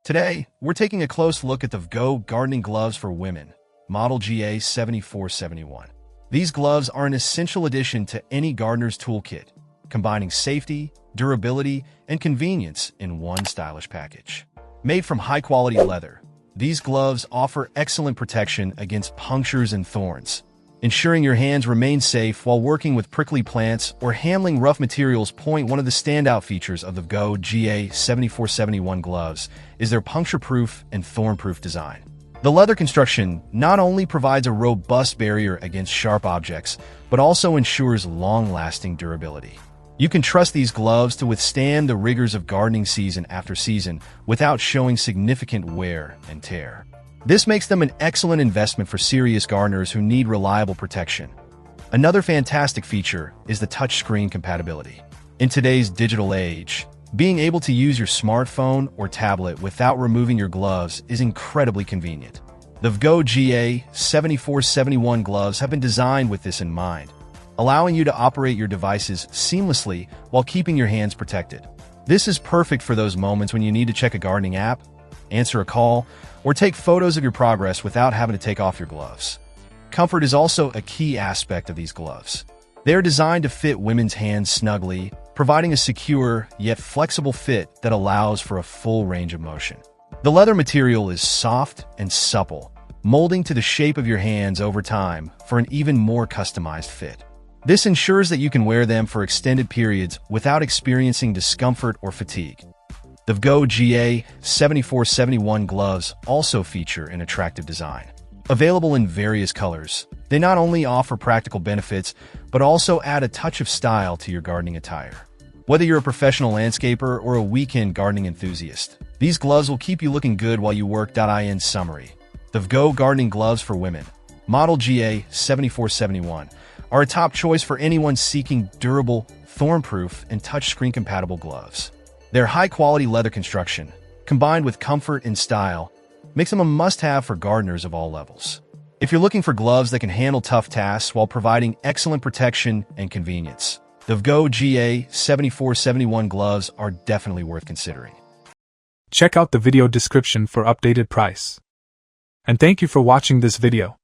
Today, we're taking a close look at the Go gardening gloves for women, model GA7471. These gloves are an essential addition to any gardener's toolkit, combining safety, durability, and convenience in one stylish package. Made from high-quality leather, these gloves offer excellent protection against punctures and thorns, ensuring your hands remain safe while working with prickly plants or handling rough materials. One of the standout features of the Go GA7471 gloves is their puncture-proof and thorn-proof design. The leather construction not only provides a robust barrier against sharp objects, but also ensures long-lasting durability. You can trust these gloves to withstand the rigors of gardening season after season without showing significant wear and tear. This makes them an excellent investment for serious gardeners who need reliable protection. Another fantastic feature is the touchscreen compatibility. In today's digital age, being able to use your smartphone or tablet without removing your gloves is incredibly convenient. The Go GA7471 gloves have been designed with this in mind, allowing you to operate your devices seamlessly while keeping your hands protected. This is perfect for those moments when you need to check a gardening app, answer a call, or take photos of your progress without having to take off your gloves. Comfort is also a key aspect of these gloves. They are designed to fit women's hands snugly, providing a secure yet flexible fit that allows for a full range of motion. The leather material is soft and supple, molding to the shape of your hands over time for an even more customized fit. This ensures that you can wear them for extended periods without experiencing discomfort or fatigue. The Go GA7471 gloves also feature an attractive design. Available in various colors, they not only offer practical benefits, but also add a touch of style to your gardening attire. Whether you're a professional landscaper or a weekend gardening enthusiast, these gloves will keep you looking good while you work. In summary, the Go gardening gloves for women, model GA7471, are a top choice for anyone seeking durable, thorn-proof, and touchscreen-compatible gloves. Their high-quality leather construction, combined with comfort and style, makes them a must-have for gardeners of all levels. If you're looking for gloves that can handle tough tasks while providing excellent protection and convenience, the Go GA7471 gloves are definitely worth considering. Check out the video description for updated price. And thank you for watching this video.